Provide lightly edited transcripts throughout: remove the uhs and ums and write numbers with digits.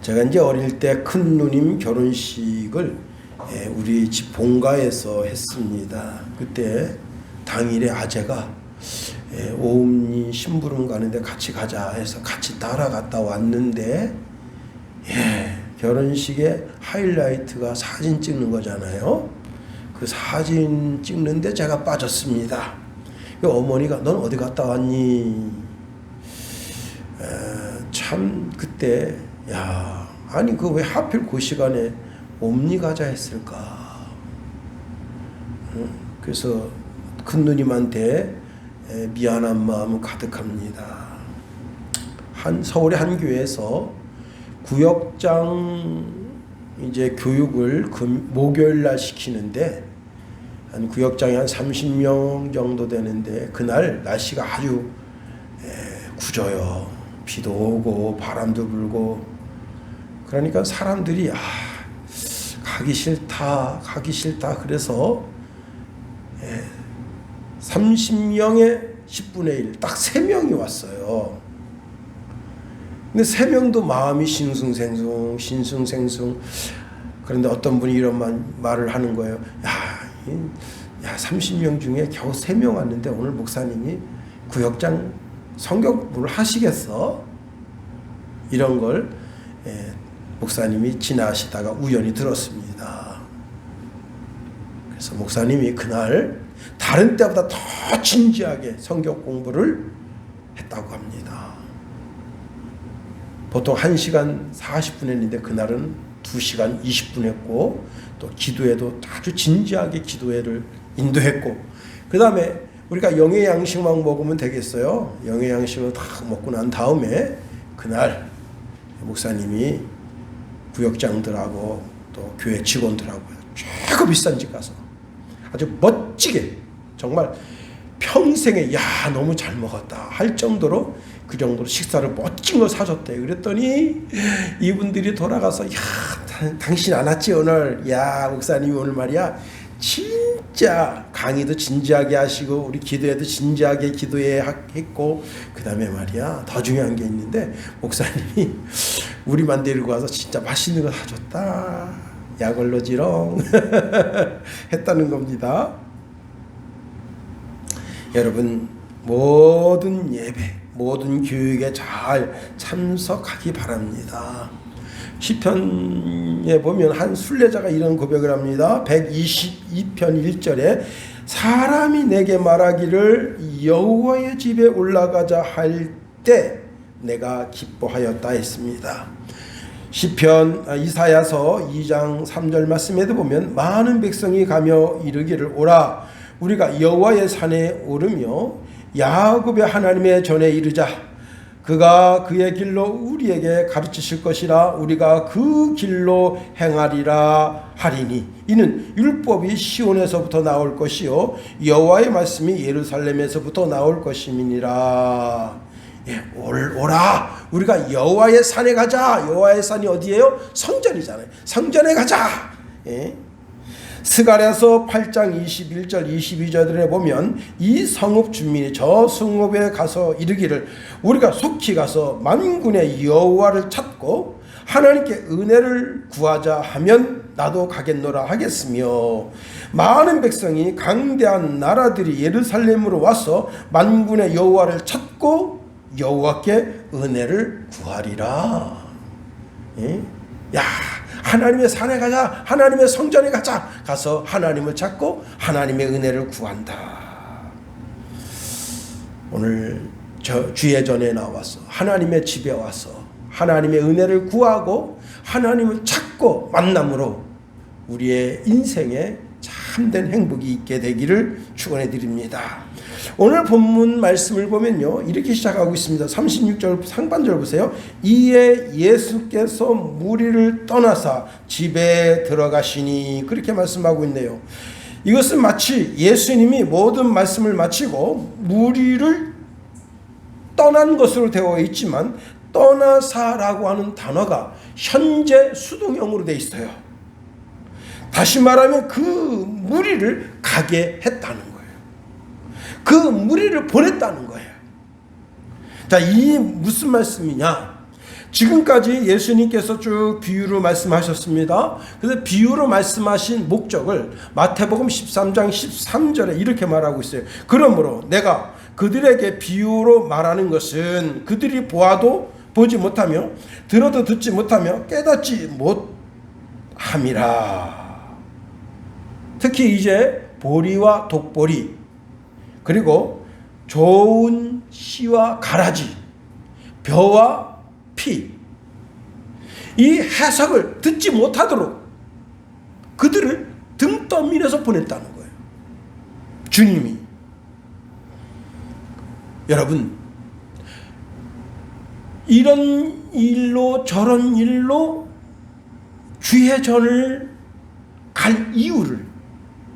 제가 이제 어릴 때 큰 누님 결혼식을 우리 집 본가에서 했습니다. 그때 당일에 아재가 오음리 심부름 가는데 같이 가자 해서 같이 따라갔다 왔는데 결혼식의 하이라이트가 사진 찍는 거잖아요. 그 사진 찍는데 제가 빠졌습니다. 어머니가 넌 어디 갔다 왔니? 참 그때 아니 그 왜 하필 그 시간에 옴니 가자 했을까? 그래서 큰 누님한테 미안한 마음 가득합니다. 서울의 한 교회에서 구역장 이제 교육을 목요일 날 시키는데 한 구역장이 한 30명 정도 되는데 그날 날씨가 아주 굳어요. 비도 오고 바람도 불고 그러니까 사람들이 가기 싫다 그래서 30명에 10분의 1 딱 3명이 왔어요. 근데 3명도 마음이 신숭생숭 그런데 어떤 분이 이런 말을 하는 거예요. 야 30명 중에 겨우 3명 왔는데 오늘 목사님이 구역장 성경부를 하시겠어? 이런 걸 목사님이 지나시다가 우연히 들었습니다. 그래서 목사님이 그날 다른 때보다 더 진지하게 성경 공부를 했다고 합니다. 보통 1시간 40분 했는데 그날은 2시간 20분 했고 또 기도회도 아주 진지하게 기도회를 인도했고 그 다음에 우리가 영의 양식만 먹으면 되겠어요? 영의 양식을 다 먹고 난 다음에 그날 목사님이 구역장들하고 또 교회 직원들하고 최고 비싼 집 가서 아주 멋지게 정말 평생에 너무 잘 먹었다 할 정도로 그 정도로 식사를 멋진 걸 사줬대요. 그랬더니 이분들이 돌아가서 당신 안 왔지 오늘? 목사님이 오늘 말이야 진짜 강의도 진지하게 하시고 우리 기도회도 진지하게 기도했고 그 다음에 말이야 더 중요한 게 있는데 목사님이 우리만 데리고 와서 진짜 맛있는 거 사줬다 약올로지롱 했다는 겁니다. 여러분 모든 예배 모든 교육에 잘 참석하기 바랍니다. 시편에 보면 한 순례자가 이런 고백을 합니다. 122편 1절에 사람이 내게 말하기를 여호와의 집에 올라가자 할 때 내가 기뻐하였다 했습니다. 시편 이사야서 2장 3절 말씀에도 보면 많은 백성이 가며 이르기를 오라 우리가 여호와의 산에 오르며 야곱의 하나님의 전에 이르자 그가 그의 길로 우리에게 가르치실 것이라 우리가 그 길로 행하리라 하리니 이는 율법이 시온에서부터 나올 것이요 여호와의 말씀이 예루살렘에서부터 나올 것임이니라. 오라 우리가 여호와의 산에 가자. 여호와의 산이 어디예요? 성전이잖아요. 성전에 가자. 스가랴서 8장 21절 22절에 보면 이 성읍 주민이 저 성읍에 가서 이르기를 우리가 속히 가서 만군의 여호와를 찾고 하나님께 은혜를 구하자 하면 나도 가겠노라 하겠으며 많은 백성이 강대한 나라들이 예루살렘으로 와서 만군의 여호와를 찾고 여호와께 은혜를 구하리라. 하나님의 산에 가자. 하나님의 성전에 가자. 가서 하나님을 찾고 하나님의 은혜를 구한다. 오늘 주의 전에 나와서 하나님의 집에 와서 하나님의 은혜를 구하고 하나님을 찾고 만남으로 우리의 인생에 참된 행복이 있게 되기를 축원해 드립니다. 오늘 본문 말씀을 보면요 이렇게 시작하고 있습니다. 36절 상반절 보세요. 이에 예수께서 무리를 떠나사 집에 들어가시니 그렇게 말씀하고 있네요. 이것은 마치 예수님이 모든 말씀을 마치고 무리를 떠난 것으로 되어 있지만 떠나사라고 하는 단어가 현재 수동형으로 되어 있어요. 다시 말하면 그 무리를 가게 했다는 거예요. 그 무리를 보냈다는 거예요. 자, 이 무슨 말씀이냐? 지금까지 예수님께서 쭉 비유로 말씀하셨습니다. 그래서 비유로 말씀하신 목적을 마태복음 13장 13절에 이렇게 말하고 있어요. 그러므로 내가 그들에게 비유로 말하는 것은 그들이 보아도 보지 못하며 들어도 듣지 못하며 깨닫지 못함이라. 특히 이제 보리와 독보리, 그리고 좋은 씨와 가라지, 벼와 피, 이 해석을 듣지 못하도록 그들을 등 떠밀어서 보냈다는 거예요. 주님이. 여러분, 이런 일로 저런 일로 주의 전을 갈 이유를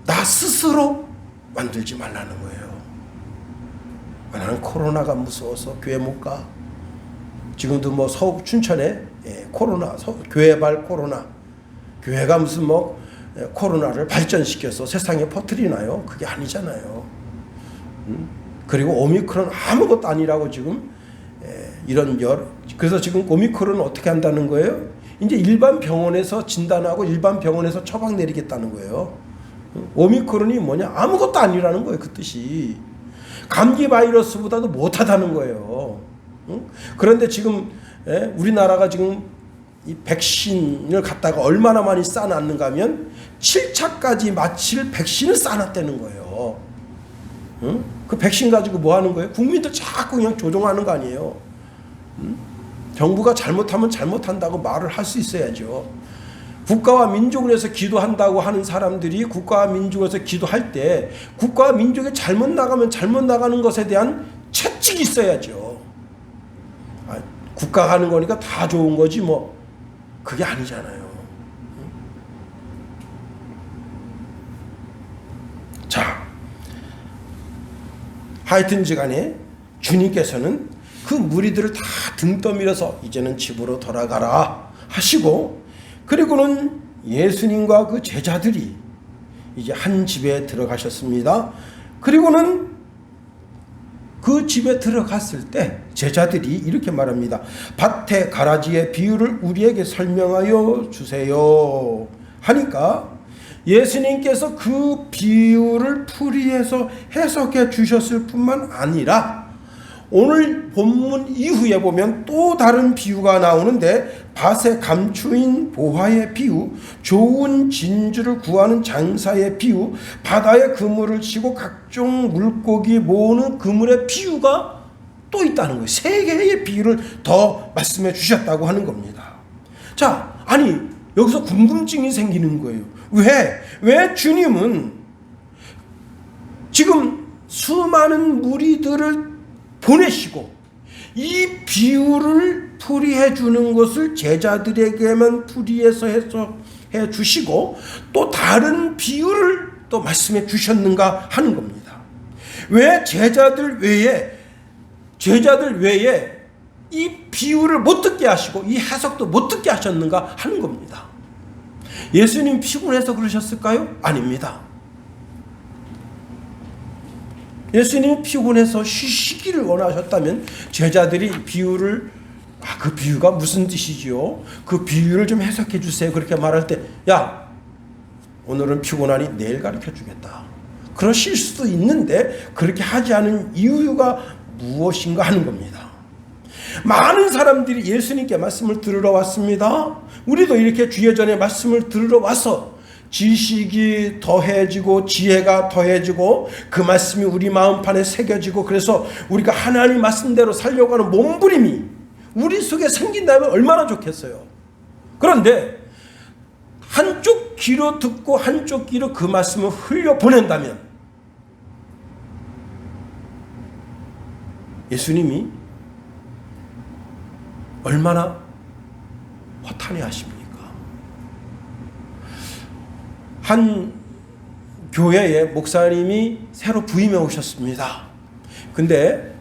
나 스스로 만들지 말라는 거예요. 나는 코로나가 무서워서 교회 못 가. 지금도 뭐 서울 춘천에 코로나, 교회발 코로나, 교회가 무슨 뭐 코로나를 발전시켜서 세상에 퍼뜨리나요? 그게 아니잖아요. 그리고 오미크론 아무것도 아니라고 지금 이런 그래서 지금 오미크론은 어떻게 한다는 거예요? 이제 일반 병원에서 진단하고 일반 병원에서 처방 내리겠다는 거예요. 오미크론이 뭐냐? 아무것도 아니라는 거예요. 그 뜻이. 감기 바이러스보다도 못하다는 거예요. 그런데 지금 우리나라가 지금 이 백신을 갖다가 얼마나 많이 쌓아놨는가 하면 7차까지 마칠 백신을 쌓아놨다는 거예요. 그 백신 가지고 뭐 하는 거예요? 국민들 자꾸 그냥 조종하는 거 아니에요. 정부가 잘못하면 잘못한다고 말을 할 수 있어야죠. 국가와 민족을 위해서 기도한다고 하는 사람들이 국가와 민족을 위해서 기도할 때 국가와 민족이 잘못 나가면 잘못 나가는 것에 대한 채찍이 있어야죠. 국가가 하는 거니까 다 좋은 거지 뭐 그게 아니잖아요. 자, 하여튼지간에 주님께서는 그 무리들을 다 등 떠밀어서 이제는 집으로 돌아가라 하시고, 그리고는 예수님과 그 제자들이 이제 한 집에 들어가셨습니다. 그리고는 그 집에 들어갔을 때 제자들이 이렇게 말합니다. 밭의 가라지의 비유를 우리에게 설명하여 주세요 하니까 예수님께서 그 비유를 풀이해서 해석해 주셨을 뿐만 아니라 오늘 본문 이후에 보면 또 다른 비유가 나오는데 밭에 감추인 보화의 비유, 좋은 진주를 구하는 장사의 비유, 바다에 그물을 치고 각종 물고기 모으는 그물의 비유가 또 있다는 거예요. 세 개의 비유를 더 말씀해 주셨다고 하는 겁니다. 자, 아니 여기서 궁금증이 생기는 거예요. 왜 주님은 지금 수많은 무리들을 보내시고 이 비유를 풀이해 주는 것을 제자들에게만 풀이해서 해석해 주시고 또 다른 비유를 또 말씀해 주셨는가 하는 겁니다. 왜 제자들 외에 이 비유를 못 듣게 하시고 이 해석도 못 듣게 하셨는가 하는 겁니다. 예수님 피곤해서 그러셨을까요? 아닙니다. 예수님이 피곤해서 쉬시기를 원하셨다면 제자들이 비유를 그 비유가 무슨 뜻이지요? 그 비유를 좀 해석해 주세요. 그렇게 말할 때 야, 오늘은 피곤하니 내일 가르쳐 주겠다. 그러실 수도 있는데 그렇게 하지 않은 이유가 무엇인가 하는 겁니다. 많은 사람들이 예수님께 말씀을 들으러 왔습니다. 우리도 이렇게 주의 전에 말씀을 들으러 와서 지식이 더해지고 지혜가 더해지고 그 말씀이 우리 마음판에 새겨지고 그래서 우리가 하나님 말씀대로 살려고 하는 몸부림이 우리 속에 생긴다면 얼마나 좋겠어요. 그런데 한쪽 귀로 듣고 한쪽 귀로 그 말씀을 흘려보낸다면 예수님이 얼마나 허탄해하십니까? 한 교회에 목사님이 새로 부임해 오셨습니다. 근데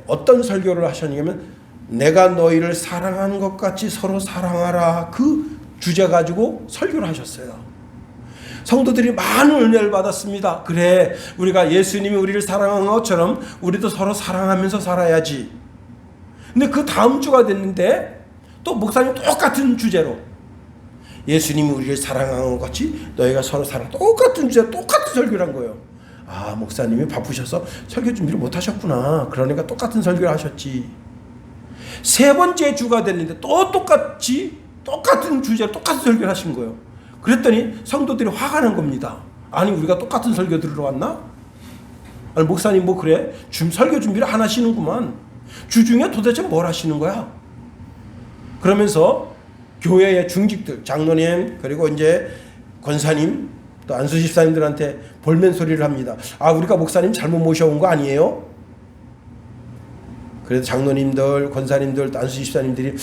어떤 설교를 하셨냐면 내가 너희를 사랑하는 것 같이 서로 사랑하라, 그 주제 가지고 설교를 하셨어요. 성도들이 많은 은혜를 받았습니다. 그래, 우리가 예수님이 우리를 사랑한 것처럼 우리도 서로 사랑하면서 살아야지. 근데 그 다음 주가 됐는데 또 목사님 똑같은 주제로 예수님이 우리를 사랑한 것 같이 너희가 서로 사랑, 똑같은 주제 똑같은 설교를 한 거예요. 아, 목사님이 바쁘셔서 설교 준비를 못 하셨구나. 그러니까 똑같은 설교를 하셨지. 세 번째 주가 됐는데 또 똑같은 주제로 똑같은 설교를 하신 거예요. 그랬더니 성도들이 화가 난 겁니다. 아니, 우리가 똑같은 설교 들으러 왔나? 아니, 목사님 뭐 그래? 설교 준비를 안 하시는구만. 주중에 도대체 뭘 하시는 거야? 그러면서 교회의 중직들, 장로님, 그리고 이제 권사님, 또 안수 집사님들한테 볼멘 소리를 합니다. 아, 우리가 목사님 잘못 모셔온 거 아니에요? 그래도 장로님들, 권사님들, 또 안수 집사님들이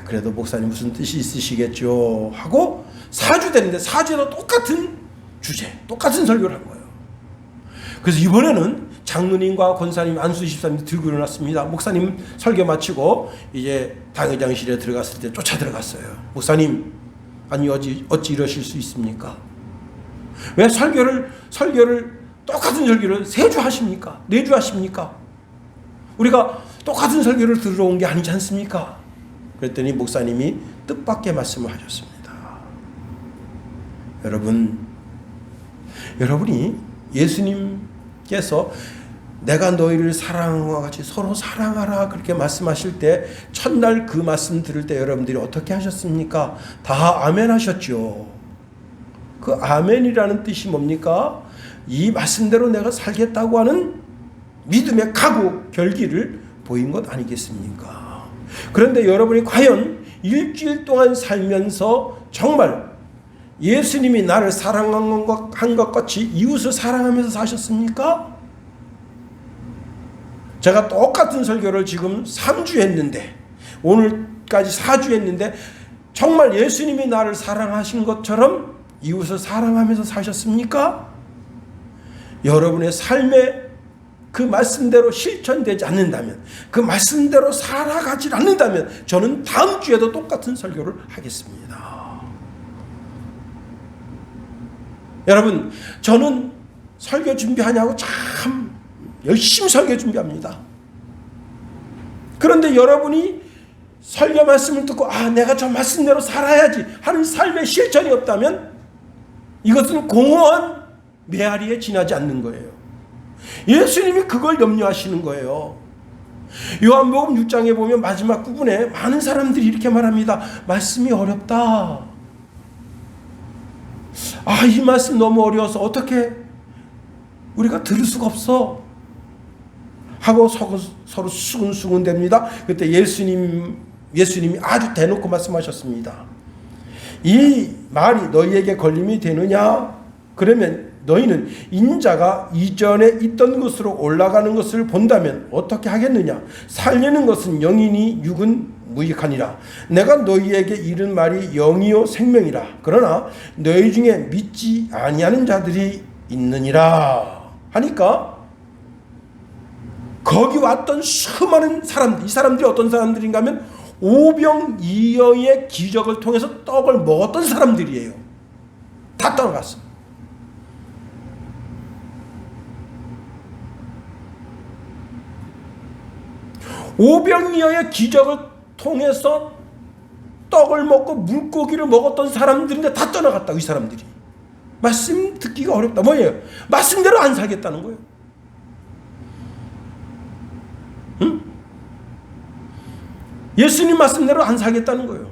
그래도 목사님 무슨 뜻이 있으시겠죠 하고 4주 되는데 4주에도 똑같은 주제, 똑같은 설교를 한 거예요. 그래서 이번에는 장로님과 권사님, 안수 집사님이 들고 일어났습니다. 목사님 설교 마치고 이제 당회장실에 들어갔을 때 쫓아 들어갔어요. 목사님, 아니 어찌 이러실 수 있습니까? 왜 설교를 똑같은 설교를 3주 하십니까? 4주 하십니까? 우리가 똑같은 설교를 들으러 온 게 아니지 않습니까? 그랬더니 목사님이 뜻밖의 말씀을 하셨습니다. 여러분이 예수님께서 내가 너희를 사랑한 것 같이 서로 사랑하라 그렇게 말씀하실 때 첫날 그 말씀 들을 때 여러분들이 어떻게 하셨습니까? 다 아멘 하셨죠. 그 아멘이라는 뜻이 뭡니까? 이 말씀대로 내가 살겠다고 하는 믿음의 각오, 결기를 보인 것 아니겠습니까? 그런데 여러분이 과연 일주일 동안 살면서 정말 예수님이 나를 사랑한 것 같이 이웃을 사랑하면서 사셨습니까? 제가 똑같은 설교를 지금 3주 했는데 오늘까지 4주 했는데 정말 예수님이 나를 사랑하신 것처럼 이웃을 사랑하면서 사셨습니까? 여러분의 삶에 그 말씀대로 실천되지 않는다면, 그 말씀대로 살아가지 않는다면 저는 다음 주에도 똑같은 설교를 하겠습니다. 여러분, 저는 설교 준비하냐고 참 열심히 설교 준비합니다. 그런데 여러분이 설교 말씀을 듣고 내가 저 말씀대로 살아야지 하는 삶의 실천이 없다면 이것은 공허한 메아리에 지나지 않는 거예요. 예수님이 그걸 염려하시는 거예요. 요한복음 6장에 보면 마지막 부분에 많은 사람들이 이렇게 말합니다. 말씀이 어렵다. 이 말씀 너무 어려워서 어떻게 우리가 들을 수가 없어 하고 서로 수근수근 됩니다. 그때 예수님이 아주 대놓고 말씀하셨습니다. 이 말이 너희에게 걸림이 되느냐? 그러면 너희는 인자가 이전에 있던 곳으로 올라가는 것을 본다면 어떻게 하겠느냐? 살려는 것은 영이니 육은 무익하니라. 내가 너희에게 이른 말이 영이요 생명이라. 그러나 너희 중에 믿지 아니하는 자들이 있느니라 하니까 거기 왔던 수많은 사람들, 이 사람들이 어떤 사람들인가 하면 오병이어의 기적을 통해서 떡을 먹었던 사람들이에요. 다 떠나갔어. 오병이어의 기적을 통해서 떡을 먹고 물고기를 먹었던 사람들인데 다 떠나갔다. 이 사람들이 말씀 듣기가 어렵다. 뭐예요? 말씀대로 안 살겠다는 거예요. 응? 예수님 말씀대로 안 살겠다는 거예요.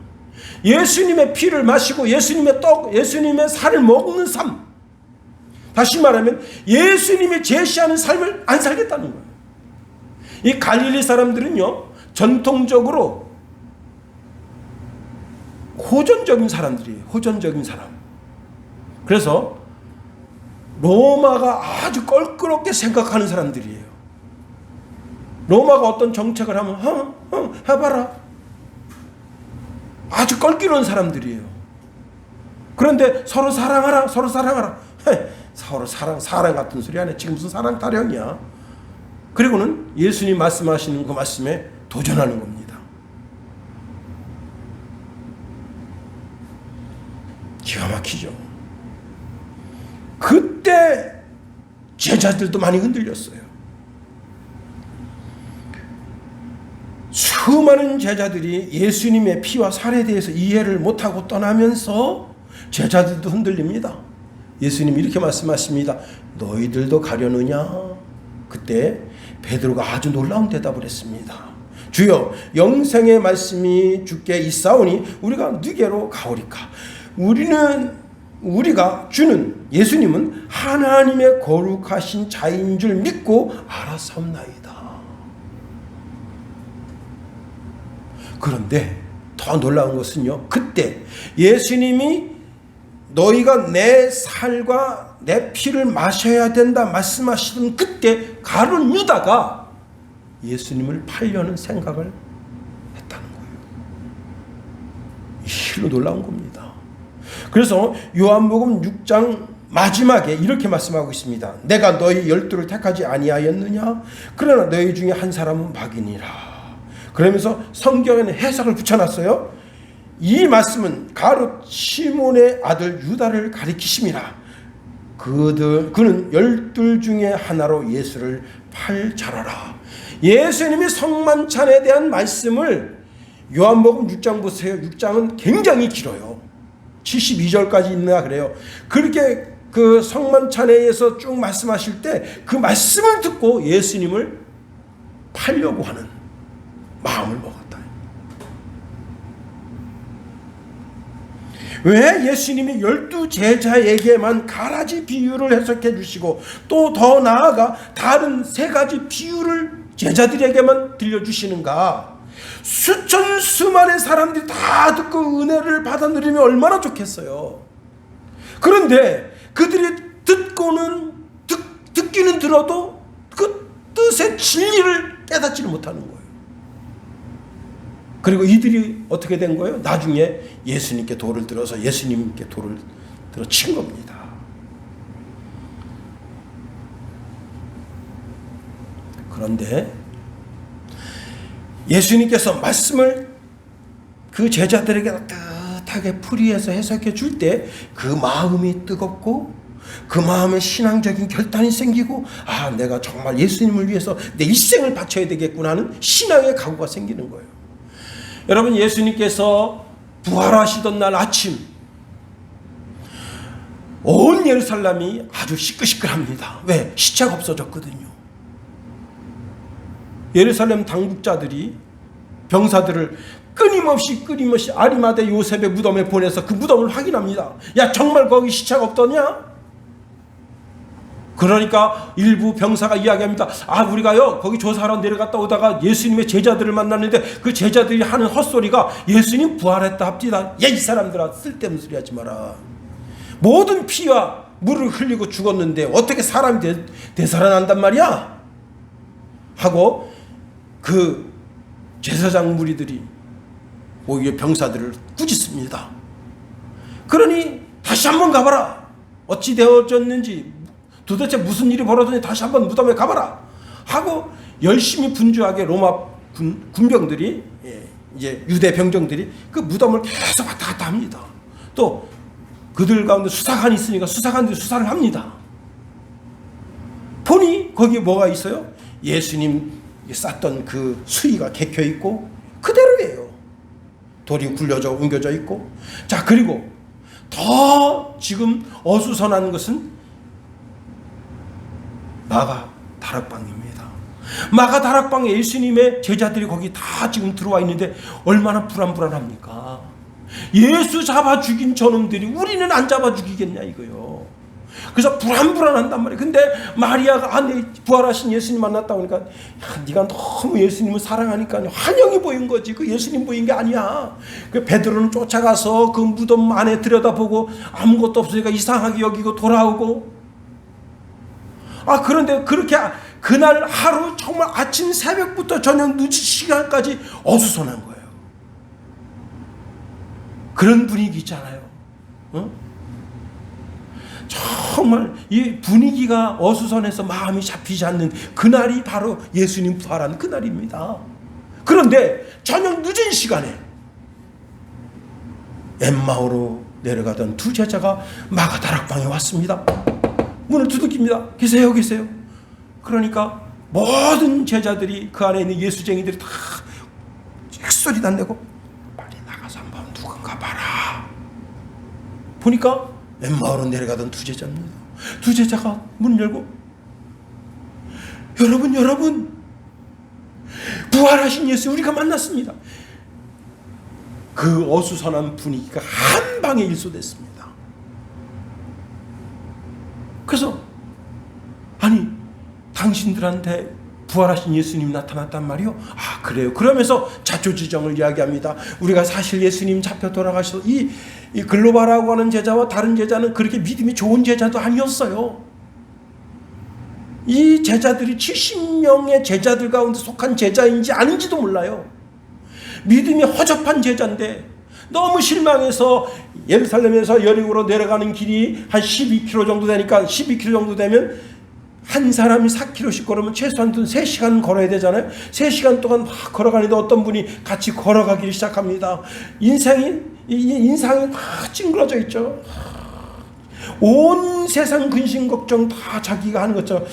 예수님의 피를 마시고 예수님의 떡, 예수님의 살을 먹는 삶, 다시 말하면 예수님이 제시하는 삶을 안 살겠다는 거예요. 이 갈릴리 사람들은요, 전통적으로 호전적인 사람들이에요. 호전적인 사람. 그래서 로마가 아주 껄끄럽게 생각하는 사람들이에요. 로마가 어떤 정책을 하면 해봐라. 아주 껄끄러운 사람들이에요. 그런데 서로 사랑하라. 서로 사랑하라. 서로 사랑 같은 소리 하네. 지금 무슨 사랑 타령이야. 그리고는 예수님 말씀하시는 그 말씀에 도전하는 겁니다. 기가 막히죠. 그때 제자들도 많이 흔들렸어요. 많은 제자들이 예수님의 피와 살에 대해서 이해를 못하고 떠나면서 제자들도 흔들립니다. 예수님이 이렇게 말씀하십니다. 너희들도 가려느냐? 그때 베드로가 아주 놀라운 대답을 했습니다. 주여, 영생의 말씀이 주께 있사오니 우리가 누게로 가오리까? 우리가 주는 예수님은 하나님의 거룩하신 자인 줄 믿고 알았사옵나이다. 그런데 더 놀라운 것은요, 그때 예수님이 너희가 내 살과 내 피를 마셔야 된다 말씀하시던 그때 가룟 유다가 예수님을 팔려는 생각을 했다는 거예요. 이 실로 놀라운 겁니다. 그래서 요한복음 6장 마지막에 이렇게 말씀하고 있습니다. 내가 너희 12를 택하지 아니하였느냐? 그러나 너희 중에 한 사람은 박이니라. 그러면서 성경에는 해석을 붙여놨어요. 이 말씀은 가룟 시몬의 아들 유다를 가리키심이라. 그는 12 중에 하나로 예수를 팔 자라라. 예수님이 성만찬에 대한 말씀을 요한복음 6장 보세요. 6장은 굉장히 길어요. 72절까지 있나 그래요. 그렇게 그 성만찬회에서 쭉 말씀하실 때 그 말씀을 듣고 예수님을 팔려고 하는 마음을 먹었다. 왜 예수님이 12 제자에게만 가라지 비유를 해석해 주시고 또 더 나아가 다른 3가지 비유를 제자들에게만 들려주시는가? 수천 수만의 사람들이 다 듣고 은혜를 받아 누리면 얼마나 좋겠어요. 그런데 그들이 듣기는 들어도 그 뜻의 진리를 깨닫지를 못하는 거예요. 그리고 이들이 어떻게 된 거예요? 나중에 예수님께 돌을 들어서 예수님께 돌을 들어 친 겁니다. 그런데 예수님께서 말씀을 그 제자들에게 따뜻하게 풀이해서 해석해 줄 때 그 마음이 뜨겁고 그 마음에 신앙적인 결단이 생기고 내가 정말 예수님을 위해서 내 일생을 바쳐야 되겠구나 하는 신앙의 각오가 생기는 거예요. 여러분, 예수님께서 부활하시던 날 아침 온 예루살렘이 아주 시끌시끌합니다. 왜? 시체가 없어졌거든요. 예루살렘 당국자들이 병사들을 끊임없이 아리마대 요셉의 무덤에 보내서 그 무덤을 확인합니다. 야, 정말 거기 시체가 없더냐? 그러니까 일부 병사가 이야기합니다. 우리가요 거기 조사하러 내려갔다 오다가 예수님의 제자들을 만났는데 그 제자들이 하는 헛소리가 예수님 부활했다 합디다. 야, 이 사람들아, 쓸데없는 소리 하지 마라. 모든 피와 물을 흘리고 죽었는데 어떻게 사람이 되살아난단 말이야? 하고 그 제사장 무리들이 오히려 병사들을 꾸짖습니다. 그러니 다시 한번 가봐라. 어찌 되어졌는지, 도대체 무슨 일이 벌어졌는지 다시 한번 무덤에 가봐라 하고 열심히 분주하게 로마 군병들이, 이제 유대 병정들이 그 무덤을 계속 왔다 갔다 합니다. 또 그들 가운데 수사관이 있으니까 수사관들이 수사를 합니다. 보니 거기에 뭐가 있어요? 예수님 쌌던 그 수의가 개켜 있고 그대로예요. 돌이 굴려져 옮겨져 있고. 자, 그리고 더 지금 어수선한 것은 마가 다락방입니다. 마가 다락방에 예수님의 제자들이 거기 다 지금 들어와 있는데 얼마나 불안합니까? 예수 잡아 죽인 저놈들이 우리는 안 잡아 죽이겠냐 이거요. 그래서 불안한단 말이에요. 근데 마리아가 내 부활하신 예수님 만났다 보니까 네가 너무 예수님을 사랑하니까 환영이 보인 거지. 그 예수님 보인 게 아니야. 그 베드로는 쫓아가서 그 무덤 안에 들여다보고 아무것도 없으니까 이상하게 여기고 돌아오고. 그런데 그렇게 그날 하루 정말 아침 새벽부터 저녁 늦은 시간까지 어수선한 거예요. 그런 분위기 있잖아요. 정말 이 분위기가 어수선해서 마음이 잡히지 않는 그날이 바로 예수님 부활한 그날입니다. 그런데 저녁 늦은 시간에 엠마오로 내려가던 2 제자가 마가 다락방에 왔습니다. 문을 두들깁니다. 계세요. 그러니까 모든 제자들이 그 안에 있는 예수쟁이들이 다 소리도 안 내고 빨리 나가서 한번 누군가 봐라. 보니까 엠마오로 내려가던 두 제자입니다. 두 제자가 문을 열고 여러분 부활하신 예수 우리가 만났습니다. 그 어수선한 분위기가 한 방에 일소됐습니다. 그래서 아니 당신들한테 부활하신 예수님이 나타났단 말이요? 아 그래요. 그러면서 자초지정을 이야기합니다. 우리가 사실 예수님 잡혀 돌아가셔서 이 글로바라고 하는 제자와 다른 제자는 그렇게 믿음이 좋은 제자도 아니었어요. 이 제자들이 70명의 제자들 가운데 속한 제자인지 아닌지도 몰라요. 믿음이 허접한 제자인데 너무 실망해서 예루살렘에서 여리고로 내려가는 길이 한 12km 정도 되니까 12km 정도 되면 한 사람이 4km씩 걸으면 최소한 3시간 걸어야 되잖아요. 3시간 동안 막 걸어가는데 어떤 분이 같이 걸어가기를 시작합니다. 인상이 다 찡그러져 있죠. 온 세상 근심 걱정 다 자기가 하는 것처럼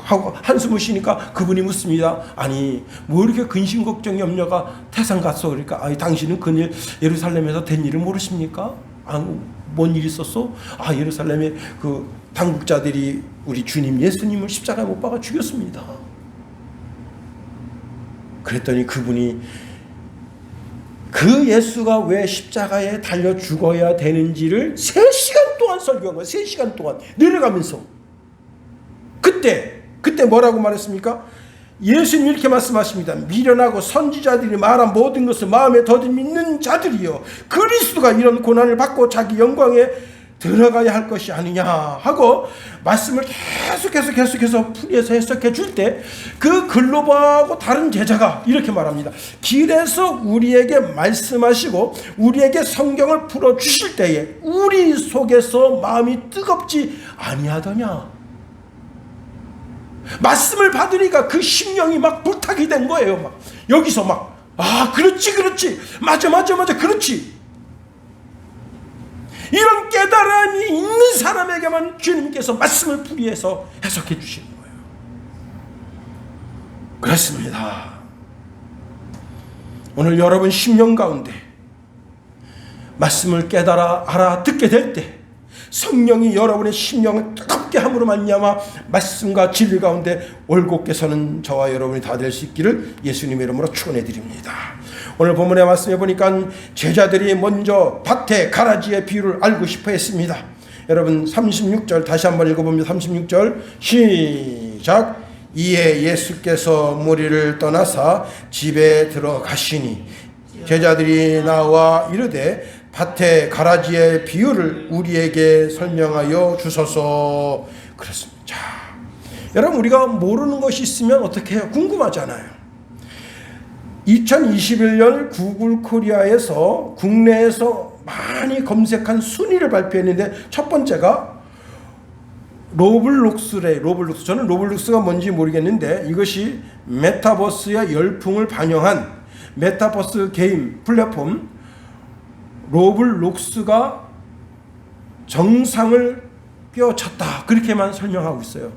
하고 한숨을 쉬니까 그분이 묻습니다. 아니 뭐 이렇게 근심 걱정 염려가 태산 갔어? 그러니까 아니 당신은 그일 예루살렘에서 된 일을 모르십니까? 뭔 일이 있었어? 예루살렘에 그 당국자들이 우리 주님 예수님을 십자가에 못 박아 죽였습니다. 그랬더니 그분이 그 예수가 왜 십자가에 달려 죽어야 되는지를 3시간 동안 설교한 거예요. 3시간 동안 내려가면서 그때 뭐라고 말했습니까? 예수님이 이렇게 말씀하십니다. 미련하고 선지자들이 말한 모든 것을 마음에 더듬 믿는 자들이요 그리스도가 이런 고난을 받고 자기 영광에 들어가야 할 것이 아니냐 하고 말씀을 계속해서 풀이해서 해석해 줄 때 그 글로바하고 다른 제자가 이렇게 말합니다. 길에서 우리에게 말씀하시고 우리에게 성경을 풀어주실 때에 우리 속에서 마음이 뜨겁지 아니하더냐. 말씀을 받으니까 그 심령이 막 불타게 된 거예요. 막 여기서 막 그렇지 맞아 그렇지. 이런 깨달음이 있는 사람에게만 주님께서 말씀을 풀이해서 해석해 주시는 거예요. 그렇습니다. 오늘 여러분 심령 가운데 말씀을 깨달아 알아듣게 될 때 성령이 여러분의 심령을 뜨겁게 함으로 말미암아 말씀과 진리 가운데 올곧게 서는 저와 여러분이 다 될 수 있기를 예수님의 이름으로 축원해 드립니다. 오늘 본문의 말씀에 보니까 제자들이 먼저 밭의 가라지의 비유를 알고 싶어 했습니다. 여러분 36절 다시 한번 읽어봅니다. 36절 시작. 이에 예수께서 무리를 떠나사 집에 들어가시니 제자들이 나와 이르되 밭의 가라지의 비유를 우리에게 설명하여 주소서. 그렇습니다. 자, 여러분 우리가 모르는 것이 있으면 어떻게 해요? 궁금하잖아요. 2021년 구글 코리아에서 국내에서 많이 검색한 순위를 발표했는데 첫 번째가 로블록스래. 로블록스. 저는 로블록스가 뭔지 모르겠는데 이것이 메타버스의 열풍을 반영한 메타버스 게임 플랫폼 로블록스가 정상을 꿰어찼다. 그렇게만 설명하고 있어요.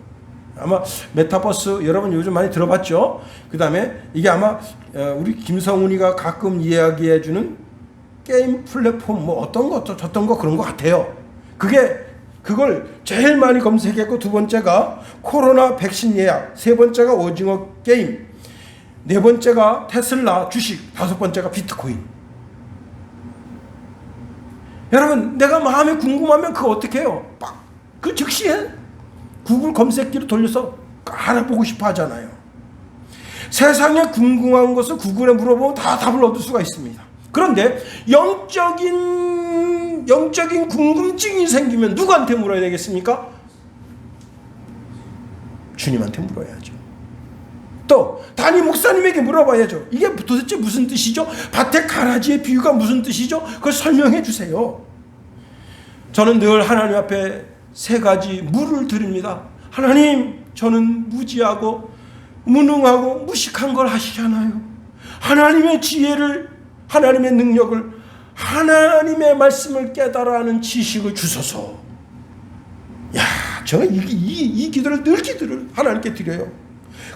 아마 메타버스 여러분 요즘 많이 들어봤죠? 그 다음에 이게 아마 우리 김성훈이가 가끔 이야기해주는 게임 플랫폼 뭐 어떤 거 저떤 거 그런 것 같아요. 그걸 제일 많이 검색했고 두 번째가 코로나 백신 예약, 세 번째가 오징어 게임, 네 번째가 테슬라 주식, 다섯 번째가 비트코인. 여러분 내가 마음에 궁금하면 그거 어떻게 해요? 그 즉시에 구글 검색기로 돌려서 알아보고 싶어 하잖아요. 세상에 궁금한 것을 구글에 물어보면 다 답을 얻을 수가 있습니다. 그런데 영적인 궁금증이 생기면 누구한테 물어야 되겠습니까? 주님한테 물어야죠. 또 담임 목사님에게 물어봐야죠. 이게 도대체 무슨 뜻이죠? 밭의 가라지의 비유가 무슨 뜻이죠? 그걸 설명해 주세요. 저는 늘 하나님 앞에 세 가지 물을 드립니다. 하나님, 저는 무지하고 무능하고 무식한 걸 하시잖아요. 하나님의 지혜를, 하나님의 능력을, 하나님의 말씀을 깨달아 하는 지식을 주소서. 야, 저는 이 기도를 늘 하나님께 드려요.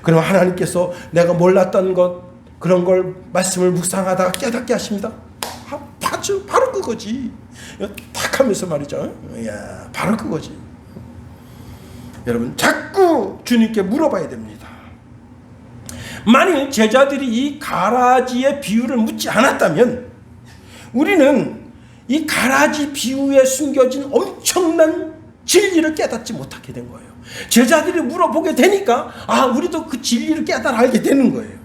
그럼 하나님께서 내가 몰랐던 것, 그런 걸 말씀을 묵상하다가 깨닫게 하십니다. 바로 그거지. 탁 하면서 말이죠. 야, 바로 그거지. 여러분 자꾸 주님께 물어봐야 됩니다. 만일 제자들이 이 가라지의 비유를 묻지 않았다면 우리는 이 가라지 비유에 숨겨진 엄청난 진리를 깨닫지 못하게 된 거예요. 제자들이 물어보게 되니까 우리도 그 진리를 깨달아 알게 되는 거예요.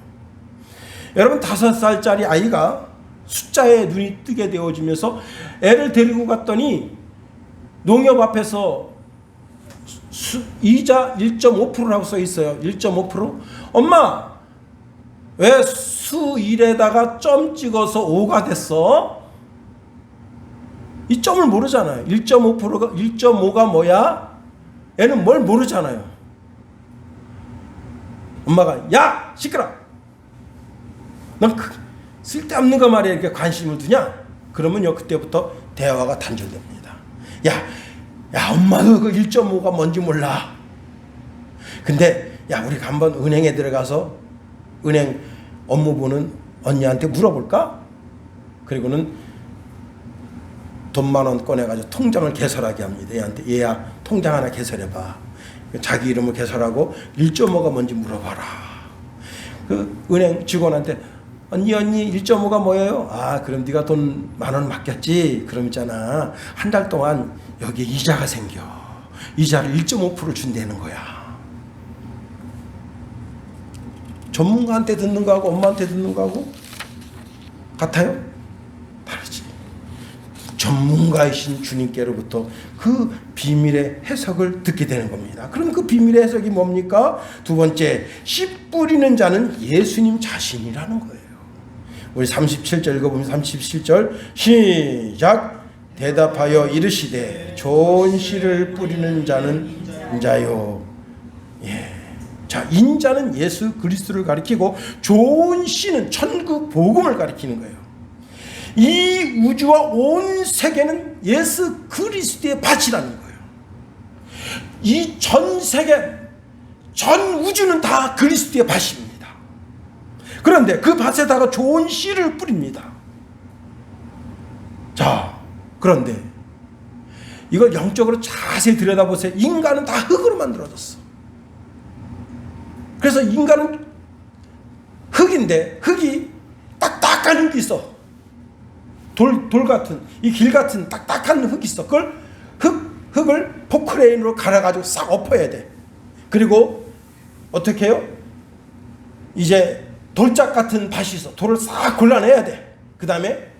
여러분 5살짜리 아이가 숫자에 눈이 뜨게 되어지면서 애를 데리고 갔더니 농협 앞에서 이자 1.5%라고 써 있어요. 1.5%? 엄마 왜 수 1에다가 점 찍어서 5가 됐어? 이 점을 모르잖아요. 1.5%가 1.5가 뭐야? 애는 뭘 모르잖아요. 엄마가 야 시끄러. 넌 쓸데없는 거 말이야 이렇게 관심을 두냐? 그러면요 그때부터 대화가 단절됩니다. 야 엄마도 그 1.5가 뭔지 몰라. 근데 야 우리가 한번 은행에 들어가서 은행 업무 보는 언니한테 물어볼까? 그리고는 돈 10,000원 꺼내가지고 통장을 개설하게 합니다. 얘야 통장 하나 개설해봐. 자기 이름을 개설하고 1.5가 뭔지 물어봐라. 그 은행 직원한테 언니 1.5가 뭐예요? 그럼 네가 돈 10,000원 맡겼지? 그럼 있잖아 한 달 동안 여기에 이자가 생겨. 이자를 1.5% 준다는 거야. 전문가한테 듣는 거하고 엄마한테 듣는 거하고 같아요? 다르지. 전문가이신 주님께로부터 그 비밀의 해석을 듣게 되는 겁니다. 그럼 그 비밀의 해석이 뭡니까? 두 번째, 씨 뿌리는 자는 예수님 자신이라는 거예요. 우리 37절 읽어보면 37절 시작. 대답하여 이르시되 좋은 씨를 뿌리는 자는 인자요. 자, 인자는 예수 그리스도를 가리키고 좋은 씨는 천국 복음을 가리키는 거예요. 이 우주와 온 세계는 예수 그리스도의 밭이라는 거예요. 이 전 세계, 전 우주는 다 그리스도의 밭입니다. 그런데 그 밭에다가 좋은 씨를 뿌립니다. 자, 그런데 이걸 영적으로 자세히 들여다보세요. 인간은 다 흙으로 만들어졌어. 그래서 인간은 흙인데 흙이 딱딱한 흙이 있어. 돌 같은 이 길 같은 딱딱한 흙이 있어. 그걸 흙을 포크레인으로 갈아가지고 싹 엎어야 돼. 그리고 어떻게 해요? 이제 돌짝 같은 밭이 있어. 돌을 싹 골라내야 돼. 그 다음에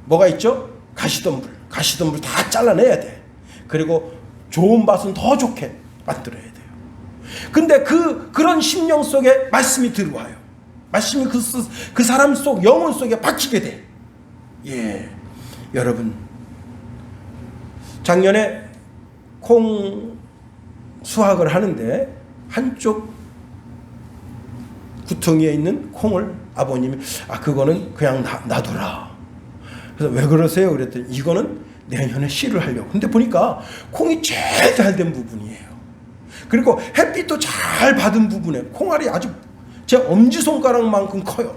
뭐가 있죠? 가시덤불 다 잘라내야 돼. 그리고 좋은 밭은 더 좋게 만들어야 돼요. 근데 그런 심령 속에 말씀이 들어와요. 말씀이 그 사람 속 영혼 속에 박히게 돼. 여러분 작년에 콩 수확을 하는데 한쪽 구덩이에 있는 콩을 아버님이 그거는 그냥 놔둬라. 그래서 왜 그러세요? 그랬더니 이거는 내년에 씨를 하려고. 근데 보니까 콩이 제일 잘 된 부분이에요. 그리고 햇빛도 잘 받은 부분에 콩알이 아주 제 엄지손가락만큼 커요.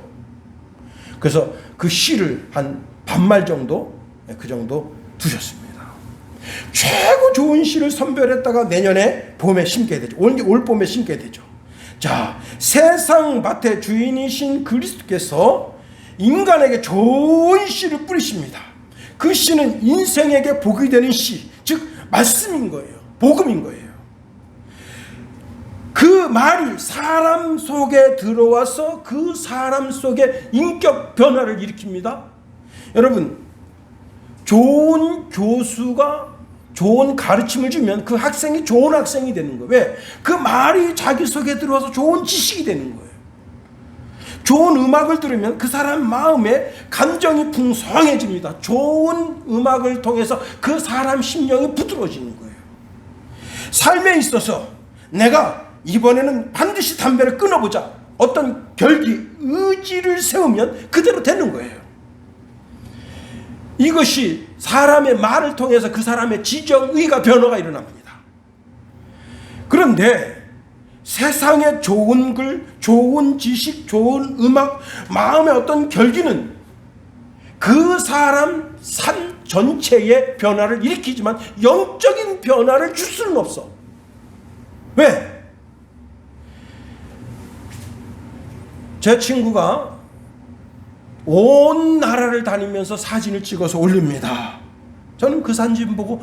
그래서 그 씨를 한 반말 정도, 그 정도 두셨습니다. 최고 좋은 씨를 선별했다가 내년에 봄에 심게 되죠. 올 봄에 심게 되죠. 자, 세상 밭의 주인이신 그리스도께서 인간에게 좋은 씨를 뿌리십니다. 그 씨는 인생에게 복이 되는 씨, 즉 말씀인 거예요. 복음인 거예요. 그 말이 사람 속에 들어와서 그 사람 속에 인격 변화를 일으킵니다. 여러분, 좋은 교수가 좋은 가르침을 주면 그 학생이 좋은 학생이 되는 거예요. 왜? 그 말이 자기 속에 들어와서 좋은 지식이 되는 거예요. 좋은 음악을 들으면 그 사람 마음에 감정이 풍성해집니다. 좋은 음악을 통해서 그 사람 심령이 부드러워지는 거예요. 삶에 있어서 내가 이번에는 반드시 담배를 끊어보자. 어떤 결기, 의지를 세우면 그대로 되는 거예요. 이것이 사람의 말을 통해서 그 사람의 지정의가 변화가 일어납니다. 그런데 세상의 좋은 글, 좋은 지식, 좋은 음악, 마음의 어떤 결기는 그 사람 삶 전체의 변화를 일으키지만 영적인 변화를 줄 수는 없어. 왜? 제 친구가 온 나라를 다니면서 사진을 찍어서 올립니다. 저는 그 사진 보고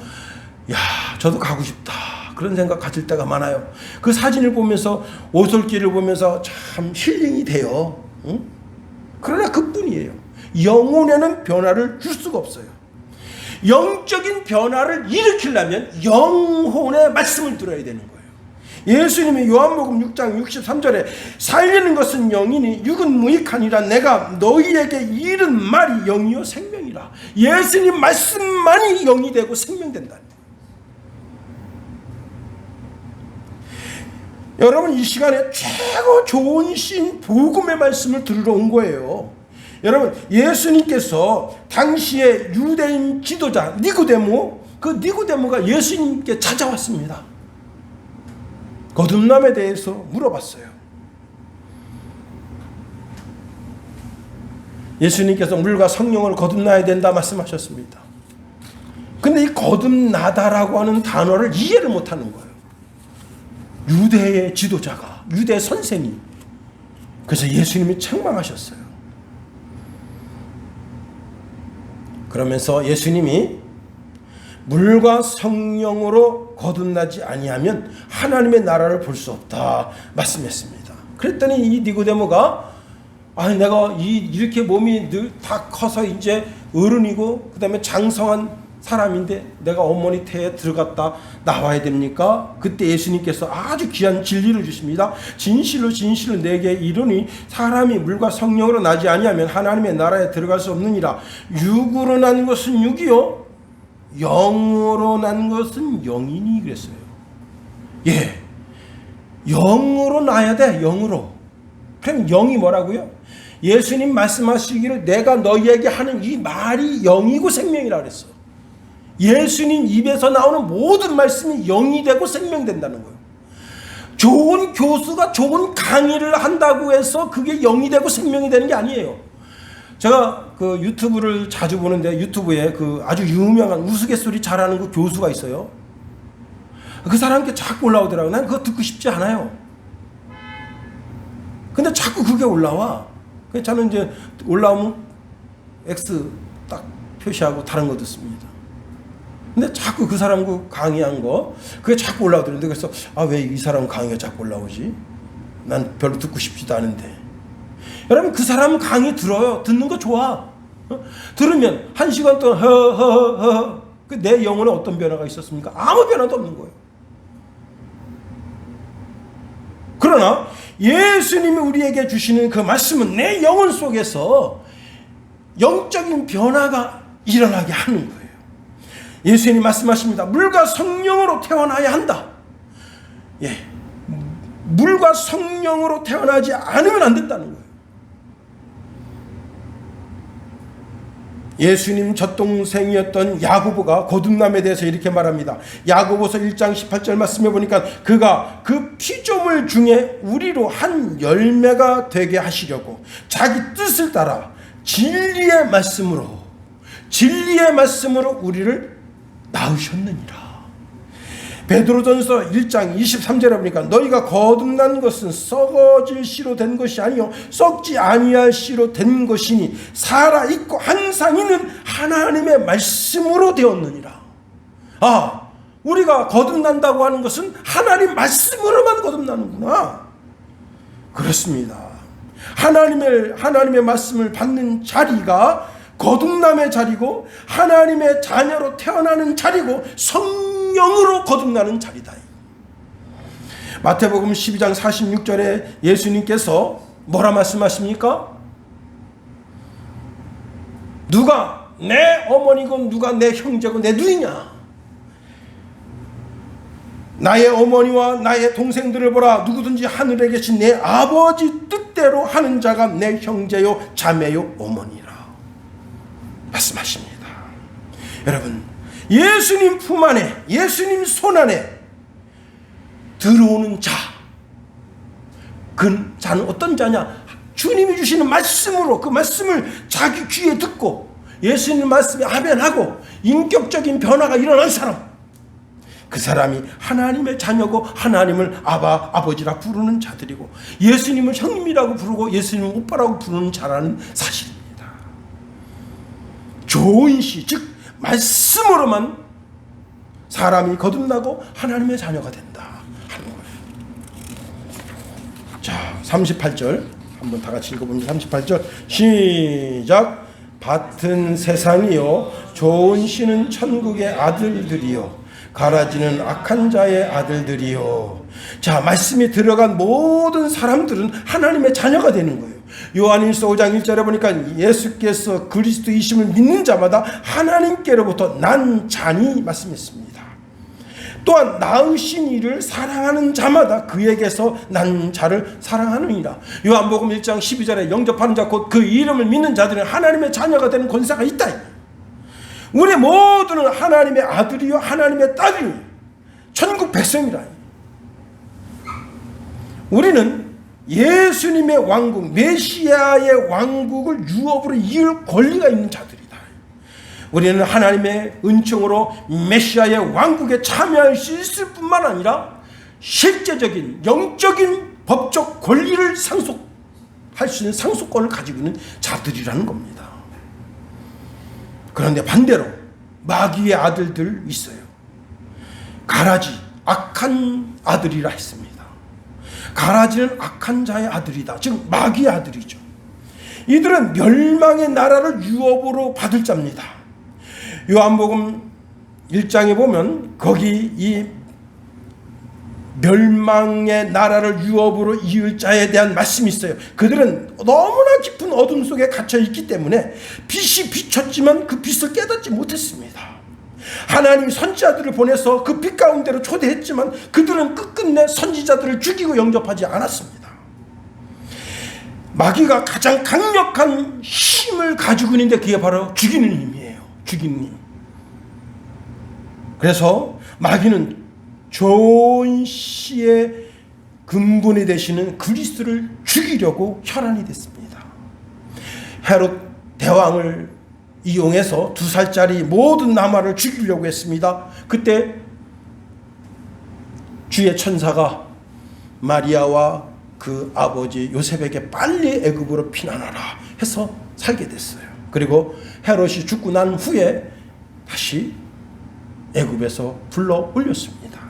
야, 저도 가고 싶다 그런 생각 가질 때가 많아요. 그 사진을 보면서 오솔길을 보면서 참 힐링이 돼요. 응? 그러나 그뿐이에요. 영혼에는 변화를 줄 수가 없어요. 영적인 변화를 일으키려면 영혼의 말씀을 들어야 되는 거예요. 예수님이 요한복음 6장 63절에 살리는 것은 영이니 육은 무익하니라. 내가 너희에게 이른 말이 영이요 생명이라. 예수님 말씀만이 영이 되고 생명된다. 여러분, 이 시간에 최고 좋은 신 복음의 말씀을 들으러 온 거예요. 여러분, 예수님께서 당시의 유대인 지도자 니고데모, 그 니고데모가 예수님께 찾아왔습니다. 거듭남에 대해서 물어봤어요. 예수님께서 물과 성령으로 거듭나야 된다 말씀하셨습니다. 근데 이 거듭나다라고 하는 단어를 이해를 못하는 거예요. 유대의 지도자가, 유대 선생이. 그래서 예수님이 책망하셨어요. 그러면서 예수님이 물과 성령으로 거듭나지 아니하면 하나님의 나라를 볼 수 없다 말씀했습니다. 그랬더니 이 니고데모가 아니 내가 이렇게 몸이 다 커서 이제 어른이고 그 다음에 장성한 사람인데 내가 어머니 태에 들어갔다 나와야 됩니까? 그때 예수님께서 아주 귀한 진리를 주십니다. 진실로 진실로 내게 이르니 사람이 물과 성령으로 나지 아니하면 하나님의 나라에 들어갈 수 없느니라. 육으로 난 것은 육이요 영으로 난 것은 영이니 그랬어요. 예, 영으로 나야 돼. 영으로. 그럼 영이 뭐라고요? 예수님 말씀하시기를 내가 너희에게 하는 이 말이 영이고 생명이라 그랬어. 예수님 입에서 나오는 모든 말씀이 영이 되고 생명된다는 거예요. 좋은 교수가 좋은 강의를 한다고 해서 그게 영이 되고 생명이 되는 게 아니에요. 제가 그 유튜브를 자주 보는데 유튜브에 그 아주 유명한 우스갯소리 잘하는 그 교수가 있어요. 그 사람께 자꾸 올라오더라고요. 난 그거 듣고 싶지 않아요. 근데 자꾸 그게 올라와. 그래서 저는 이제 올라오면 X 딱 표시하고 다른 거 듣습니다. 근데 자꾸 그 사람 그 강의한 거 그게 자꾸 올라오더라고요. 그래서 아, 왜 이 사람 강의가 자꾸 올라오지? 난 별로 듣고 싶지도 않은데. 여러분, 그 사람 강의 들어요. 듣는 거 좋아. 들으면 1시간 동안 허허허 그 내 영혼에 어떤 변화가 있었습니까? 아무 변화도 없는 거예요. 그러나 예수님이 우리에게 주시는 그 말씀은 내 영혼 속에서 영적인 변화가 일어나게 하는 거예요. 예수님이 말씀하십니다. 물과 성령으로 태어나야 한다. 예, 물과 성령으로 태어나지 않으면 안 된다는 거예요. 예수님 젖동생이었던 야고보가 거듭남에 대해서 이렇게 말합니다. 야고보서 1장 18절 말씀해 보니까 그가 그 피조물 중에 우리로 한 열매가 되게 하시려고 자기 뜻을 따라 진리의 말씀으로 우리를 낳으셨느니라. 베드로전서 1장 23절에 보니까 너희가 거듭난 것은 썩어질 씨로 된 것이 아니요 썩지 아니할 씨로 된 것이니 살아있고 항상 있는 하나님의 말씀으로 되었느니라. 아, 우리가 거듭난다고 하는 것은 하나님 말씀으로만 거듭나는구나. 그렇습니다. 하나님의 말씀을 받는 자리가 거듭남의 자리고 하나님의 자녀로 태어나는 자리고 성령으로 거듭나는 자리다. 마태복음 12장 46절에 예수님께서 뭐라 말씀하십니까? 누가 내 어머니고 누가 내 형제고 내 누이냐? 나의 어머니와 나의 동생들을 보라. 누구든지 하늘에 계신 내 아버지 뜻대로 하는 자가 내 형제요 자매요 어머니라 말씀하십니다. 여러분, 예수님 품 안에, 예수님 손 안에 들어오는 자, 그 자는 어떤 자냐? 주님이 주시는 말씀으로 그 말씀을 자기 귀에 듣고 예수님 말씀에 아멘하고 인격적인 변화가 일어난 사람, 그 사람이 하나님의 자녀고 하나님을 아바, 아버지라 부르는 자들이고 예수님을 형님이라고 부르고 예수님을 오빠라고 부르는 자라는 사실입니다. 좋은 시, 즉 말씀으로만 사람이 거듭나고 하나님의 자녀가 된다 하는 거예요. 자, 38절 한번 다 같이 읽어봅니다. 38절 시작. 밭은 세상이요 좋은 씨는 천국의 아들들이요 가라지는 악한 자의 아들들이요. 자, 말씀이 들어간 모든 사람들은 하나님의 자녀가 되는 거예요. 요한일서 5장 1절에 보니까 예수께서 그리스도이심을 믿는 자마다 하나님께로부터 난 자니 말씀했습니다. 또한 낳으신 이를 사랑하는 자마다 그에게서 난 자를 사랑하느니라. 요한복음 1장 12절에 영접하는 자 곧 그 이름을 믿는 자들은 하나님의 자녀가 되는 권세가 있다. 우리 모두는 하나님의 아들이요 하나님의 딸이요 천국 백성이라. 우리는 예수님의 왕국 메시아의 왕국을 유업으로 이을 권리가 있는 자들이다. 우리는 하나님의 은총으로 메시아의 왕국에 참여할 수 있을 뿐만 아니라 실제적인 영적인 법적 권리를 상속할 수 있는 상속권을 가지고 있는 자들이라는 겁니다. 그런데 반대로 마귀의 아들들 있어요. 가라지, 악한 아들이라 했습니다. 가라지는 악한 자의 아들이다. 즉 마귀의 아들이죠. 이들은 멸망의 나라를 유업으로 받을 자입니다. 요한복음 1장에 보면 거기 이 멸망의 나라를 유업으로 이을 자에 대한 말씀이 있어요. 그들은 너무나 깊은 어둠 속에 갇혀 있기 때문에 빛이 비쳤지만 그 빛을 깨닫지 못했습니다. 하나님이 선지자들을 보내서 그 빛 가운데로 초대했지만 그들은 끝끝내 선지자들을 죽이고 영접하지 않았습니다. 마귀가 가장 강력한 힘을 가지고 있는데 그게 바로 죽이는 힘이에요. 죽이는 힘. 그래서 마귀는 좋은 씨의 근본이 되시는 그리스도를 죽이려고 혈안이 됐습니다. 헤롯 대왕을 이용해서 2살짜리 모든 남아를 죽이려고 했습니다. 그때 주의 천사가 마리아와 그 아버지 요셉에게 빨리 애굽으로 피난하라 해서 살게 됐어요. 그리고 헤롯이 죽고 난 후에 다시 애굽에서 불러 올렸습니다.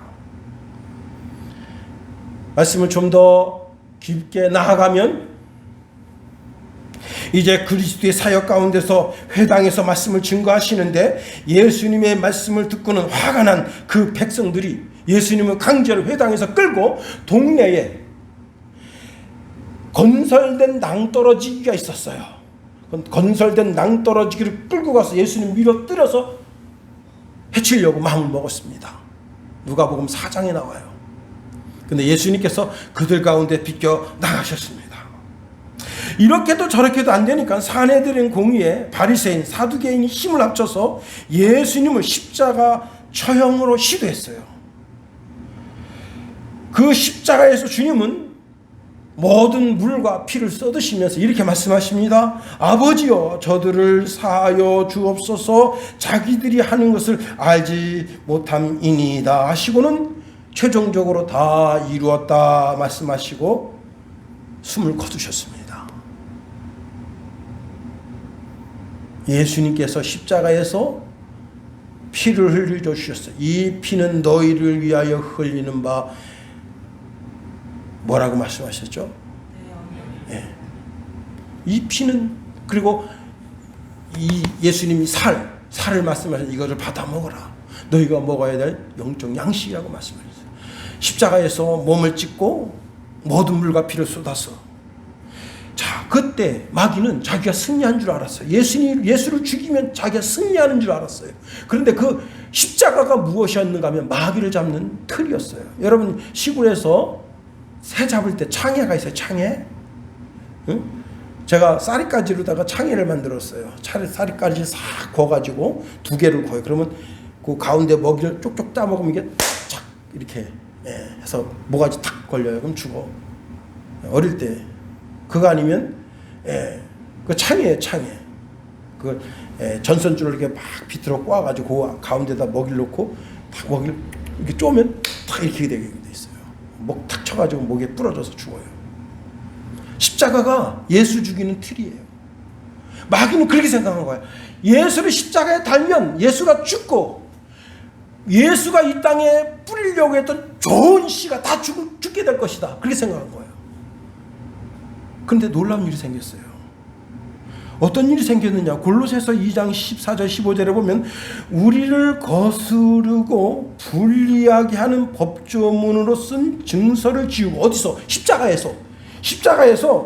말씀을 좀 더 깊게 나아가면 이제 그리스도의 사역 가운데서 회당에서 말씀을 증거하시는데 예수님의 말씀을 듣고는 화가 난 그 백성들이 예수님을 강제로 회당에서 끌고 동네에 건설된 낭떠러지기가 있었어요. 건설된 낭떠러지기를 끌고 가서 예수님 밀어뜨려서 해치려고 마음을 먹었습니다. 누가복음 4장에 나와요. 근데 예수님께서 그들 가운데 비껴 나가셨습니다. 이렇게도 저렇게도 안 되니까 사내들인 공의에 바리새인 사두개인이 힘을 합쳐서 예수님을 십자가 처형으로 시도했어요. 그 십자가에서 주님은 모든 물과 피를 쏟으시면서 이렇게 말씀하십니다. 아버지여 저들을 사하여 주옵소서 자기들이 하는 것을 알지 못함이니이다 하시고는 최종적으로 다 이루었다 말씀하시고 숨을 거두셨습니다. 예수님께서 십자가에서 피를 흘려 주셨어요. 이 피는 너희를 위하여 흘리는 바 뭐라고 말씀하셨죠? 예. 이 피는 그리고 이 예수님이 살을 말씀하셔서 이것을 받아 먹어라. 너희가 먹어야 될 영적 양식이라고 말씀하셨어요. 십자가에서 몸을 찢고 모든 물과 피를 쏟아서 자 그때 마귀는 자기가 승리한 줄 알았어요. 예수를 죽이면 자기가 승리하는 줄 알았어요. 그런데 그 십자가가 무엇이었는가 하면 마귀를 잡는 틀이었어요. 여러분 시골에서 새 잡을 때 창해가 있어요. 창해. 응? 제가 쌀이가지로다가 창해를 만들었어요. 쌀이가지 싹 구워가지고 2개를 구워요. 그러면 그 가운데 먹이를 쪽쪽 따먹으면 이게 착 이렇게 해서 모가지 탁 걸려요. 그럼 죽어. 어릴 때 그거 아니면 그 창이에요. 창에 그 전선줄을 이렇게 막 비틀어 꼬아가지고 그 가운데다 먹이를 놓고 탁 먹이를 이렇게 쪼면 탁 이렇게 되게 돼 있어요. 목 탁 쳐가지고 목에 부러져서 죽어요. 십자가가 예수 죽이는 틀이에요. 마귀는 그렇게 생각한 거예요. 예수를 십자가에 달면 예수가 죽고 예수가 이 땅에 뿌리려고 했던 좋은 씨가 다 죽게 될 것이다. 그렇게 생각한 거예요. 그런데 놀라운 일이 생겼어요. 어떤 일이 생겼느냐? 골로새서 2장 14절 15절에 보면 우리를 거스르고 불리하게 하는 법조문으로 쓴 증서를 지우고, 어디서? 십자가에서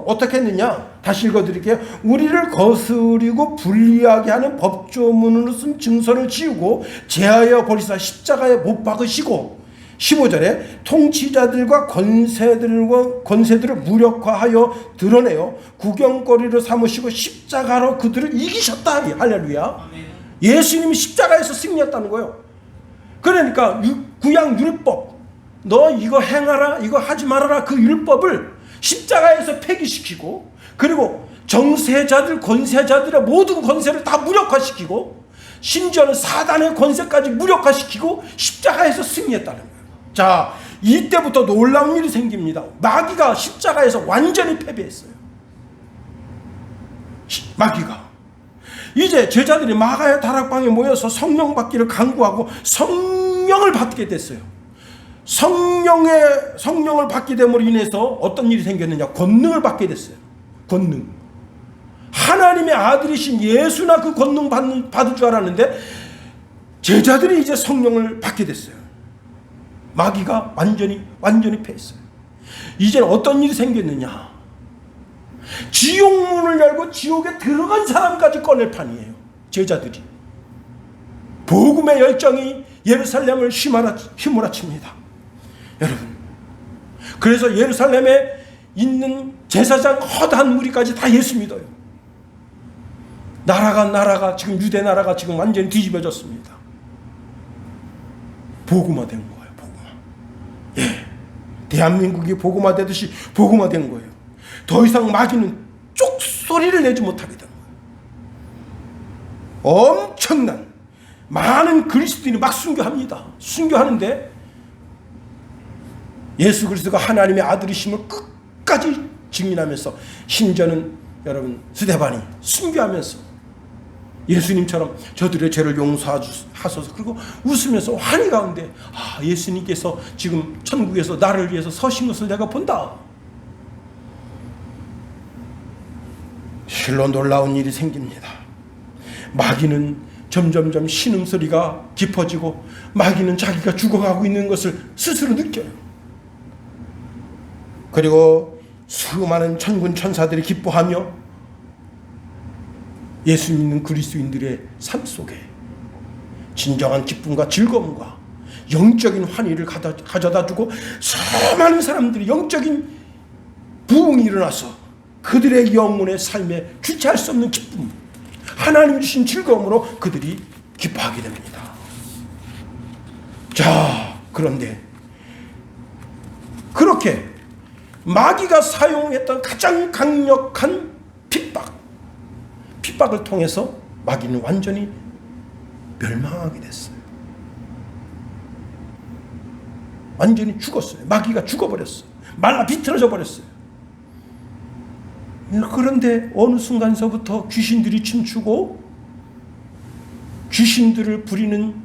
어떻게 했느냐? 다시 읽어드릴게요. 우리를 거스리고 불리하게 하는 법조문으로 쓴 증서를 지우고 제하여 버리사 십자가에 못 박으시고, 15절에 통치자들과 권세들을 무력화하여 드러내어 구경거리로 삼으시고 십자가로 그들을 이기셨다. 할렐루야. 예수님이 십자가에서 승리했다는 거예요. 그러니까 구약 율법, 너 이거 행하라, 이거 하지 말아라, 그 율법을 십자가에서 폐기시키고, 그리고 정세자들, 권세자들의 모든 권세를 다 무력화시키고, 심지어는 사단의 권세까지 무력화시키고 십자가에서 승리했다는 거예요. 자, 이때부터 놀라운 일이 생깁니다. 마귀가 십자가에서 완전히 패배했어요. 마귀가 이제 제자들이 마가의 다락방에 모여서 성령 받기를 간구하고 성령을 받게 됐어요. 성령을 받게 됨으로 인해서 어떤 일이 생겼느냐? 권능을 받게 됐어요. 권능. 하나님의 아들이신 예수나 그 권능 받을 줄 알았는데 제자들이 이제 성령을 받게 됐어요. 마귀가 완전히 패했어요. 이제는 어떤 일이 생겼느냐? 지옥문을 열고 지옥에 들어간 사람까지 꺼낼 판이에요. 제자들이. 복음의 열정이 예루살렘을 휘몰아칩니다. 여러분, 그래서 예루살렘에 있는 제사장 허다한 무리까지 다 예수 믿어요. 나라가 지금 유대 나라가 지금 완전히 뒤집어졌습니다. 복음화된 거예요. 대한민국이 복음화되듯이 복음화된 거예요. 더 이상 마귀는 쪽소리를 내지 못하게 된 거예요. 엄청난 많은 그리스도인이 막 순교합니다. 순교하는데 예수 그리스도가 하나님의 아들이심을 끝까지 증인하면서, 심지어는 여러분 스데반이 순교하면서 예수님처럼 저들의 죄를 용서하소서, 그리고 웃으면서 환희 가운데 예수님께서 지금 천국에서 나를 위해서 서신 것을 내가 본다. 실로 놀라운 일이 생깁니다. 마귀는 점점점 신음소리가 깊어지고 마귀는 자기가 죽어가고 있는 것을 스스로 느껴요. 그리고 수많은 천군 천사들이 기뻐하며 예수 믿는 그리스도인들의 삶 속에 진정한 기쁨과 즐거움과 영적인 환희를 가져다 주고, 수많은 사람들이 영적인 부흥이 일어나서 그들의 영혼의 삶에 주체할 수 없는 기쁨, 하나님 주신 즐거움으로 그들이 기뻐하게 됩니다. 자, 그런데 그렇게 마귀가 사용했던 가장 강력한 핍박을 통해서 마귀는 완전히 멸망하게 됐어요. 완전히 죽었어요. 마귀가 죽어버렸어요. 말라 비틀어져 버렸어요. 그런데 어느 순간서부터 귀신들이 춤추고 귀신들을 부리는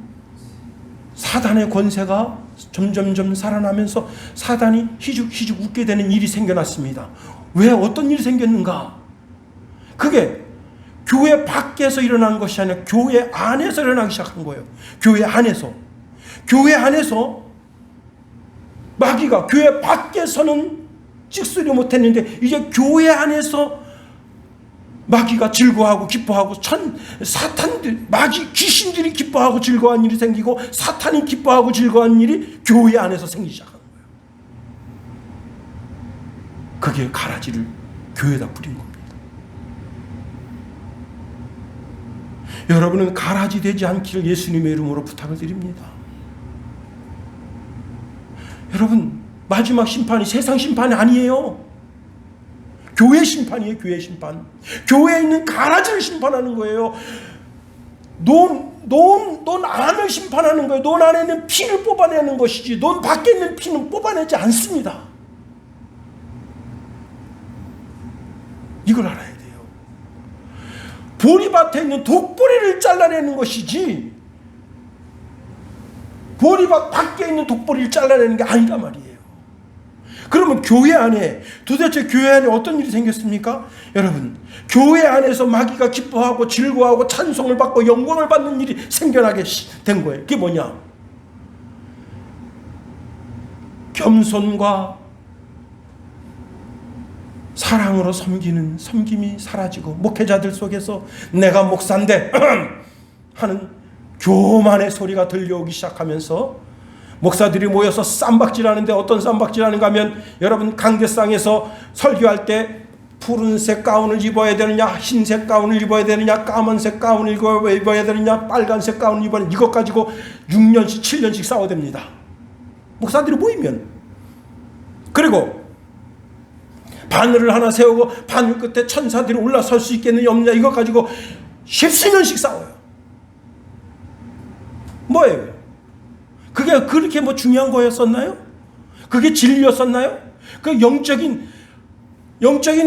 사단의 권세가 점점점 살아나면서 사단이 희죽희죽 웃게 되는 일이 생겨났습니다. 왜? 어떤 일이 생겼는가? 그게 교회 밖에서 일어난 것이 아니라 교회 안에서 일어나기 시작한 거예요. 교회 안에서 마귀가 교회 밖에서는 찍소리 못했는데 이제 교회 안에서 마귀가 즐거워하고 기뻐하고 사탄들, 마귀 귀신들이 기뻐하고 즐거워한 일이 생기고 사탄이 기뻐하고 즐거워한 일이 교회 안에서 생기기 시작한 거예요. 그게 가라지를 교회에다 뿌린 겁니다. 여러분은 가라지 되지 않기를 예수님의 이름으로 부탁을 드립니다. 여러분, 마지막 심판이 세상 심판이 아니에요. 교회 심판이에요. 교회 심판. 교회에 있는 가라지를 심판하는 거예요. 논 안을 심판하는 거예요. 논 안에 있는 피를 뽑아내는 것이지 논 밖에 있는 피는 뽑아내지 않습니다. 이걸 알아야 돼요. 보리밭에 있는 독보리를 잘라내는 것이지 보리밭 밖에 있는 독보리를 잘라내는 게 아니란 말이에요. 그러면 교회 안에 도대체 교회 안에 어떤 일이 생겼습니까? 여러분, 교회 안에서 마귀가 기뻐하고 즐거워하고 찬송을 받고 영광을 받는 일이 생겨나게 된 거예요. 그게 뭐냐? 겸손과 사랑으로 섬기는 섬김이 사라지고 목회자들 속에서 내가 목사인데 하는 교만의 소리가 들려오기 시작하면서 목사들이 모여서 쌈박질하는데 어떤 쌈박질하는가 하면 여러분 강대상에서 설교할 때 푸른색 가운을 입어야 되느냐 흰색 가운을 입어야 되느냐 까만색 가운을 입어야 되느냐 빨간색 가운을 입어야 되느냐 이것 가지고 6년씩 7년씩 싸워댑니다. 목사들이 모이면. 그리고 바늘을 하나 세우고 바늘 끝에 천사들이 올라설 수 있겠느냐 없느냐 이것 가지고 10수년씩 싸워요. 뭐예요? 그게 그렇게 뭐 중요한 거였었나요? 그게 진리였었나요? 그 영적인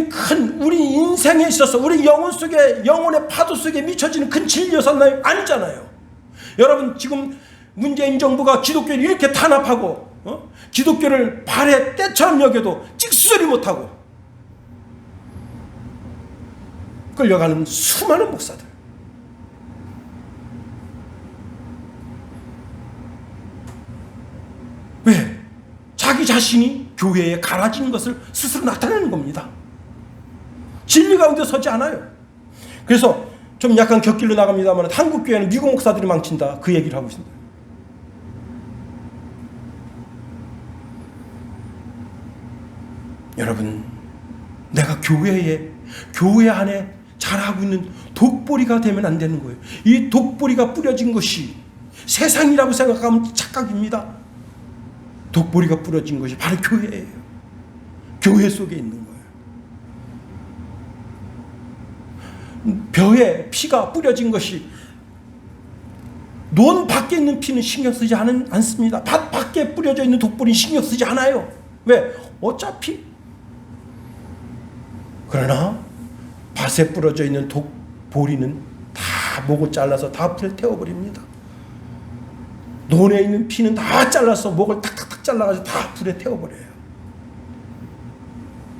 큰 우리 인생에 있어서 우리 영혼 속에 영혼의 파도 속에 미쳐지는 큰 진리였었나요? 아니잖아요. 여러분 지금 문재인 정부가 기독교를 이렇게 탄압하고 기독교를 발의 때처럼 여겨도 찍소리 못하고 끌려가는 수많은 목사들. 왜? 자기 자신이 교회에 갈아지는 것을 스스로 나타내는 겁니다. 진리 가운데 서지 않아요. 그래서 좀 약간 곁길로 나갑니다만 한국 교회는 미국 목사들이 망친다 그 얘기를 하고 있습니다. 여러분, 내가 교회 안에 자라고 있는 독보리가 되면 안 되는 거예요. 이 독보리가 뿌려진 것이 세상이라고 생각하면 착각입니다. 독보리가 뿌려진 것이 바로 교회예요. 교회 속에 있는 거예요. 벼에 피가 뿌려진 것이 논 밖에 있는 피는 신경 쓰지 않습니다. 밭 밖에 뿌려져 있는 독보리는 신경 쓰지 않아요. 왜? 어차피. 그러나 밭에 뿌려져 있는 독보리는 다 목을 잘라서 다 불에 태워버립니다. 논에 있는 피는 다 잘라서 목을 탁탁탁 잘라가지고 다 불에 태워버려요.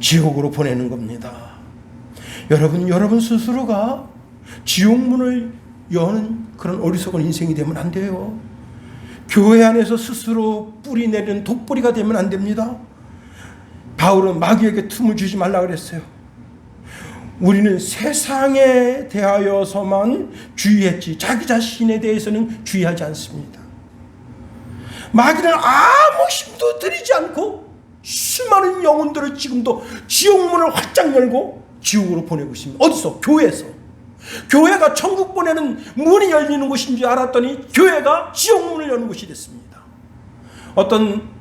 지옥으로 보내는 겁니다. 여러분 스스로가 지옥문을 여는 그런 어리석은 인생이 되면 안 돼요. 교회 안에서 스스로 뿌리 내리는 독보리가 되면 안 됩니다. 바울은 마귀에게 틈을 주지 말라 그랬어요. 우리는 세상에 대하여서만 주의했지 자기 자신에 대해서는 주의하지 않습니다. 마귀는 아무 힘도 들이지 않고 수많은 영혼들을 지금도 지옥문을 활짝 열고 지옥으로 보내고 있습니다. 어디서? 교회에서. 교회가 천국 보내는 문이 열리는 곳인 줄 알았더니 교회가 지옥문을 여는 곳이 됐습니다. 어떤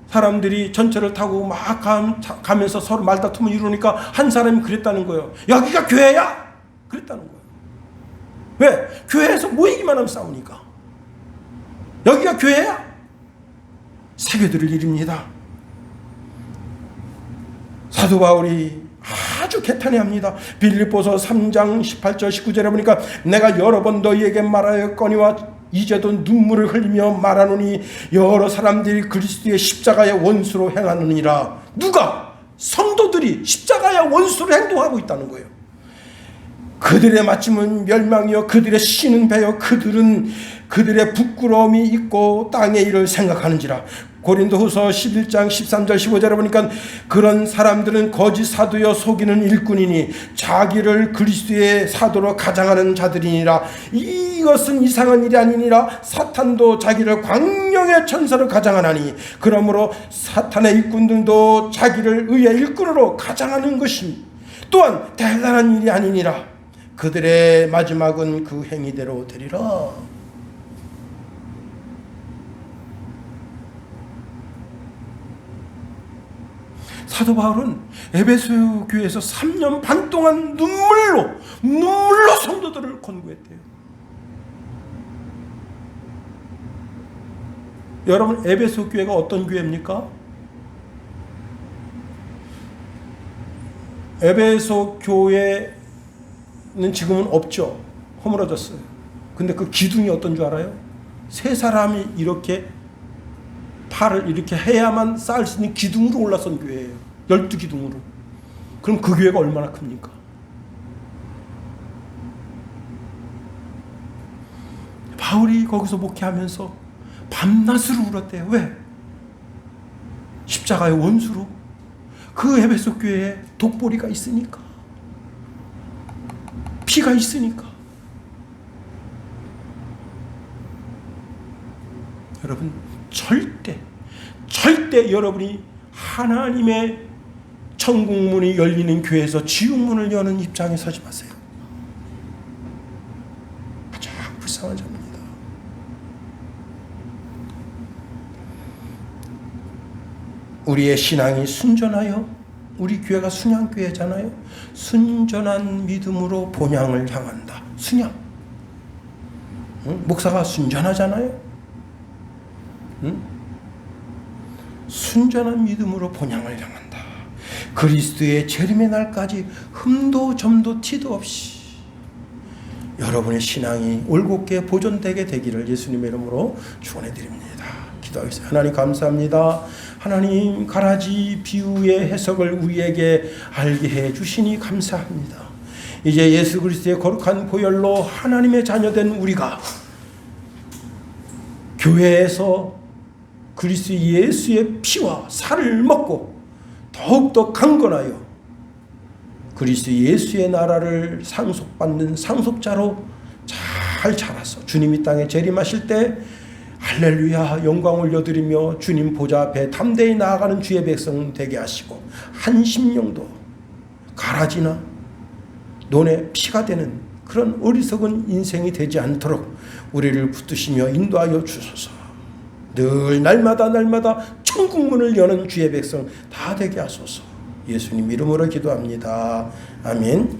사람들이 전철을 타고 막 가면서 서로 말다툼을 이루니까 한 사람이 그랬다는 거예요. 여기가 교회야? 그랬다는 거예요. 왜? 교회에서 모이기만 하면 싸우니까. 여기가 교회야? 세계들을 일입니다. 사도 바울이 아주 개탄해합니다. 빌립보서 3장 18절 19절에 보니까 내가 여러 번 너희에게 말하였거니와 이제도 눈물을 흘리며 말하노니 여러 사람들이 그리스도의 십자가의 원수로 행하느니라. 누가? 성도들이 십자가의 원수로 행동하고 있다는 거예요. 그들의 마침은 멸망이요 그들의 씨는 배요 그들은 그들의 부끄러움이 있고 땅의 일을 생각하는지라. 고린도후서 11장 13절 15절에 보니까 그런 사람들은 거짓 사도여 속이는 일꾼이니 자기를 그리스도의 사도로 가장하는 자들이니라. 이것은 이상한 일이 아니니라. 사탄도 자기를 광명의 천사로 가장하나니 그러므로 사탄의 일꾼들도 자기를 의의 일꾼으로 가장하는 것이 또한 대단한 일이 아니니라. 그들의 마지막은 그 행위대로 되리라. 사도 바울은 에베소 교회에서 3년 반 동안 눈물로 성도들을 권고했대요. 여러분, 에베소 교회가 어떤 교회입니까? 에베소 교회는 지금은 없죠. 허물어졌어요. 근데 그 기둥이 어떤 줄 알아요? 세 사람이 이렇게 팔을 이렇게 해야만 쌓을 수 있는 기둥으로 올라선 교회예요. 12기둥으로. 그럼 그 교회가 얼마나 큽니까? 바울이 거기서 목회하면서 밤낮으로 울었대요. 왜? 십자가의 원수로. 그 에베소 교회에 독보리가 있으니까. 피가 있으니까. 여러분, 절대 여러분이 하나님의 천국문이 열리는 교회에서 지옥문을 여는 입장에 서지 마세요. 가장 불쌍한 자입니다. 우리의 신앙이 순전하여, 우리 교회가 순양교회잖아요. 순전한 믿음으로 본향을 향한다. 순양. 목사가 순전하잖아요. 순전한 믿음으로 본향을 향한다. 그리스도의 재림의 날까지 흠도 점도 티도 없이 여러분의 신앙이 올곧게 보존되게 되기를 예수님의 이름으로 축원해드립니다. 기도하겠습니다. 하나님 감사합니다. 하나님, 가라지 비유의 해석을 우리에게 알게 해주시니 감사합니다. 이제 예수 그리스도의 거룩한 보혈로 하나님의 자녀된 우리가 교회에서 그리스도 예수의 피와 살을 먹고 더욱더 강건하여 그리스도 예수의 나라를 상속받는 상속자로 잘 자라서 주님이 땅에 재림하실 때 할렐루야 영광 올려드리며 주님 보좌 앞에 담대히 나아가는 주의 백성 되게 하시고 한 심령도 가라지나 논에 피가 되는 그런 어리석은 인생이 되지 않도록 우리를 붙드시며 인도하여 주소서. 늘 날마다 천국문을 여는 주의 백성 다 되게 하소서. 예수님 이름으로 기도합니다. 아멘.